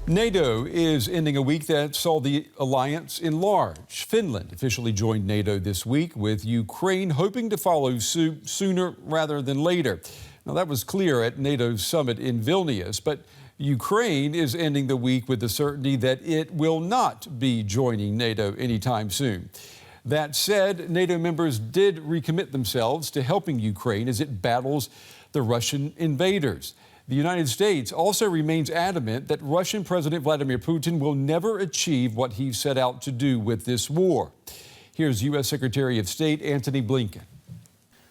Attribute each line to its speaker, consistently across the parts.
Speaker 1: NATO is ending a week that saw the alliance enlarge. Finland officially joined NATO this week, with Ukraine hoping to follow suit sooner rather than later. Now, that was clear at NATO's summit in Vilnius, but Ukraine is ending the week with the certainty that it will not be joining NATO anytime soon. That said, NATO members did recommit themselves to helping Ukraine as it battles the Russian invaders. The United States also remains adamant that Russian President Vladimir Putin will never achieve what he set out to do with this war. Here's U.S. Secretary of State Antony Blinken.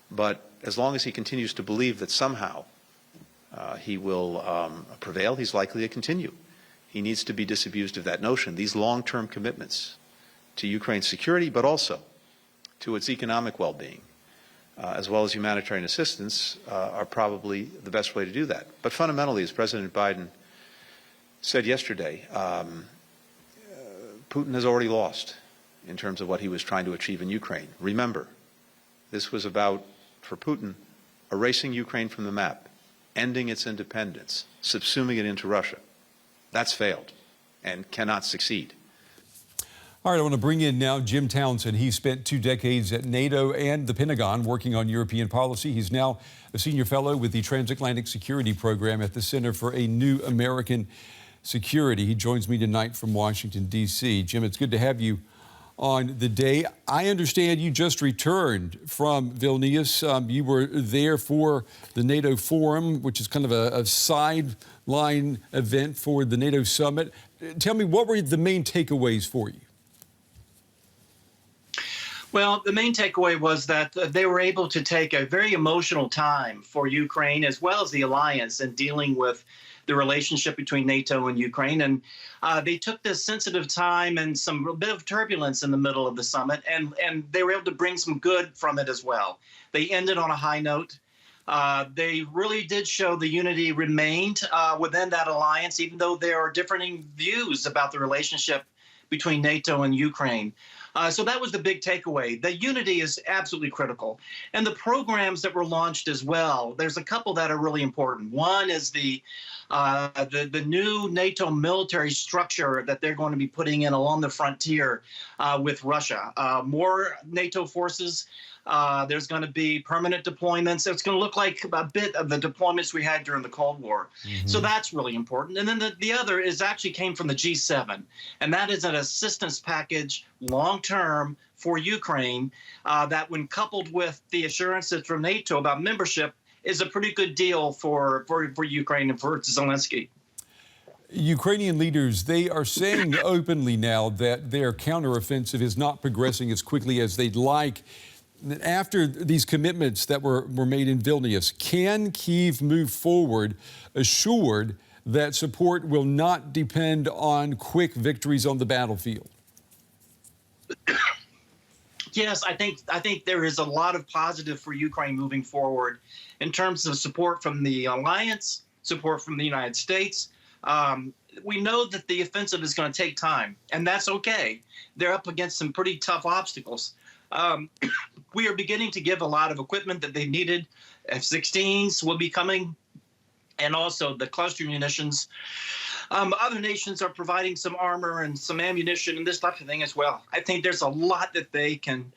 Speaker 2: But as long as he continues to believe that somehow he will prevail, he's likely to continue. He needs to be disabused of that notion. These long-term commitments to Ukraine's security, but also to its economic well-being, as well as humanitarian assistance, are probably the best way to do that. But fundamentally, as President Biden said yesterday, Putin has already lost in terms of what he was trying to achieve in Ukraine. Remember, this was about, for Putin, erasing Ukraine from the map, ending its independence, subsuming it into Russia. That's failed and cannot succeed.
Speaker 1: All right, I want to bring in now Jim Townsend. He spent 2 decades at NATO and the Pentagon working on European policy. He's now a senior fellow with the Transatlantic Security Program at the Center for a New American Security. He joins me tonight from Washington, D.C. Jim, it's good to have you on the day. I understand you just returned from Vilnius. You were there for the NATO Forum, which is kind of a sideline event for the NATO summit. Tell me, what were the main takeaways for you?
Speaker 3: Well, the main takeaway was that they were able to take a very emotional time for Ukraine as well as the alliance in dealing with the relationship between NATO and Ukraine. And they took this sensitive time and some bit of turbulence in the middle of the summit, and they were able to bring some good from it as well. They ended on a high note. They really did show the unity remained within that alliance, even though there are differing views about the relationship between NATO and Ukraine. So that was the big takeaway. The unity is absolutely critical. And the programs that were launched as well, there's a couple that are really important. One is the new NATO military structure that they're going to be putting in along the frontier with Russia. More NATO forces. There's going to be permanent deployments. It's going to look like a bit of the deployments we had during the Cold War. Mm-hmm. So that's really important. And then the other is actually came from the G7, and that is an assistance package long-term for Ukraine that, when coupled with the assurances from NATO about membership, is a pretty good deal for Ukraine and for Zelensky.
Speaker 1: Ukrainian leaders, they are saying openly now that their counteroffensive is not progressing as quickly as they'd like. After these commitments that were made in Vilnius, can Kyiv move forward assured that support will not depend on quick victories on the battlefield?
Speaker 3: Yes, I think there is a lot of positive for Ukraine moving forward in terms of support from the alliance, support from the United States. We know that the offensive is going to take time, and that's okay. They're up against some pretty tough obstacles. We are beginning to give a lot of equipment that they needed. F-16s will be coming, and also the cluster munitions. Other nations are providing some armor and some ammunition and this type of thing as well. I think there's a lot that they can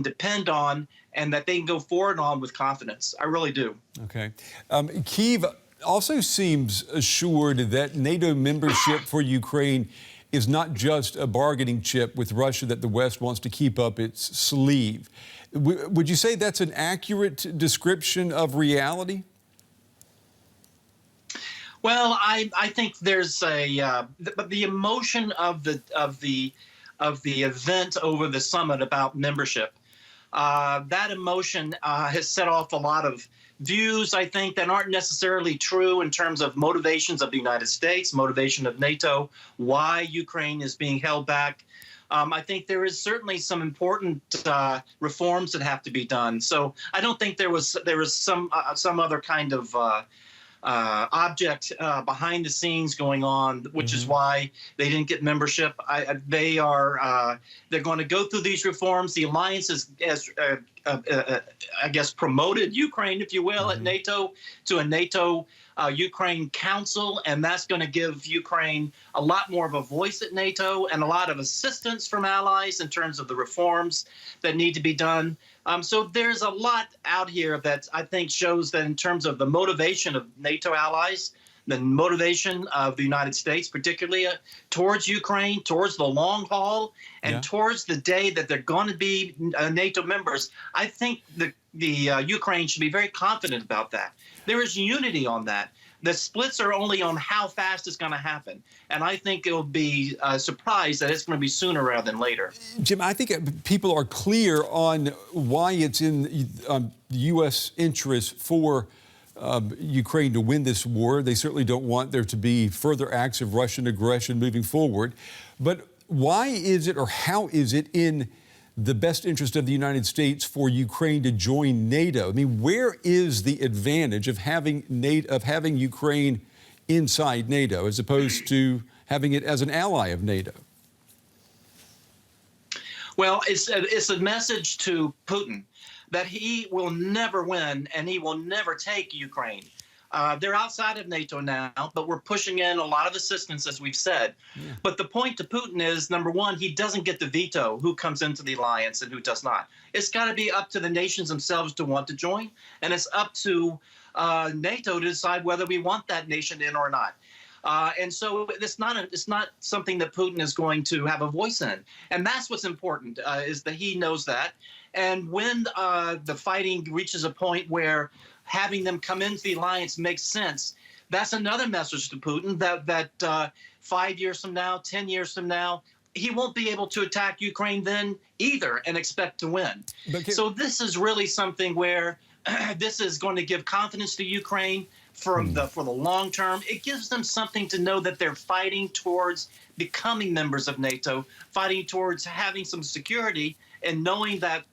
Speaker 3: depend on and that they can go forward on with confidence. I really do.
Speaker 1: Okay. Kyiv also seems assured that NATO membership for Ukraine is not just a bargaining chip with Russia that the West wants to keep up its sleeve. Would you say that's an accurate description of reality?
Speaker 3: Well, I think there's the emotion of the event over the summit about membership. That emotion has set off a lot of views, I think, that aren't necessarily true in terms of motivations of the United States, motivation of NATO, why Ukraine is being held back. I think there is certainly some important reforms that have to be done. So I don't think there was some other kind of object behind the scenes going on, which is why they didn't get membership. They're going to go through these reforms. The alliance has I guess, promoted Ukraine, if you will, at NATO to a NATO Ukraine Council, and that's going to give Ukraine a lot more of a voice at NATO and a lot of assistance from allies in terms of the reforms that need to be done. So there's a lot out here that I think shows that in terms of the motivation of NATO allies, the motivation of the United States, particularly towards Ukraine, towards the long haul, and towards the day that they're going to be NATO members, I think the Ukraine should be very confident about that. There is unity on that. The splits are only on how fast it's going to happen. And I think it'll be surprised that it's going to be sooner rather than later.
Speaker 1: Jim, I think people are clear on why it's in the U.S. interest for Ukraine to win this war. They certainly don't want there to be further acts of Russian aggression moving forward. But why is it, or how is it in the best interest of the United States for Ukraine to join NATO? I mean, where is the advantage of having Ukraine inside NATO as opposed to having it as an ally of NATO?
Speaker 3: Well, it's a message to Putin that he will never win and he will never take Ukraine. They're outside of NATO now, but we're pushing in a lot of assistance, as we've said. Yeah. But the point to Putin is, number one, he doesn't get to veto who comes into the alliance and who does not. It's got to be up to the nations themselves to want to join, and it's up to NATO to decide whether we want that nation in or not. And so it's not something that Putin is going to have a voice in. And that's what's important, is that he knows that. And when the fighting reaches a point where having them come into the alliance makes sense, that's another message to Putin that 5 years from now, 10 years from now, he won't be able to attack Ukraine then either and expect to win. So this is really something where this is going to give confidence to Ukraine for the long term. It gives them something to know that they're fighting towards becoming members of NATO, fighting towards having some security, and knowing that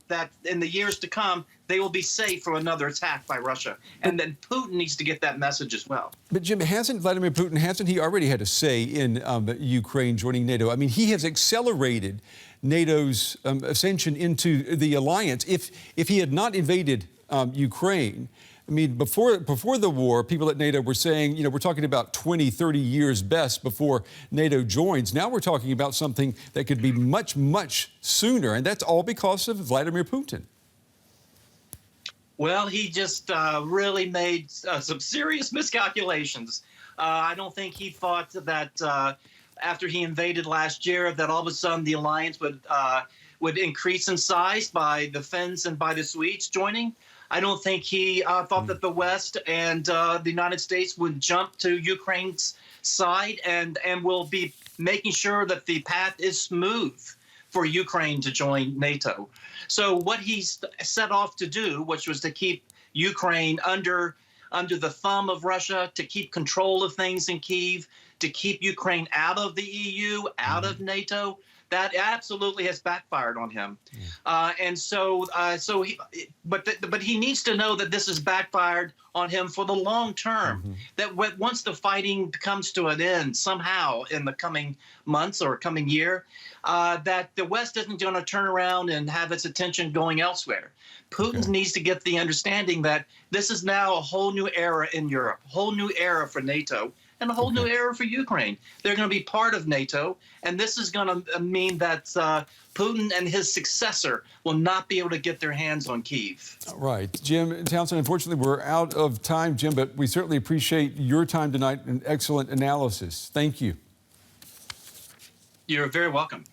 Speaker 3: in the years to come, they will be safe from another attack by Russia. And then Putin needs to get that message as well.
Speaker 1: But Jim, Vladimir Putin, hasn't he already had a say in Ukraine joining NATO? I mean, he has accelerated NATO's ascension into the alliance. If he had not invaded Ukraine, I mean, before the war, people at NATO were saying, we're talking about 20, 30 years best before NATO joins. Now we're talking about something that could be much, much sooner, and that's all because of Vladimir Putin.
Speaker 3: Well, he just really made some serious miscalculations. I don't think he thought that after he invaded last year that all of a sudden the alliance would increase in size by the Finns and by the Swedes joining. I don't think he thought that the West and the United States would jump to Ukraine's side and will be making sure that the path is smooth for Ukraine to join NATO. So what he set off to do, which was to keep Ukraine under the thumb of Russia, to keep control of things in Kyiv, to keep Ukraine out of the EU, out of NATO, that absolutely has backfired on him. And so but he needs to know that this has backfired on him for the long term, that once the fighting comes to an end somehow in the coming months or coming year, that the West isn't going to turn around and have its attention going elsewhere. Putin needs to get the understanding that this is now a whole new era in Europe, a whole new era for NATO, and a whole new era for Ukraine. They're going to be part of NATO, and this is going to mean that Putin and his successor will not be able to get their hands on Kyiv.
Speaker 1: Right. Jim Townsend, unfortunately, we're out of time, Jim, but we certainly appreciate your time tonight and excellent analysis. Thank you.
Speaker 3: You're very welcome.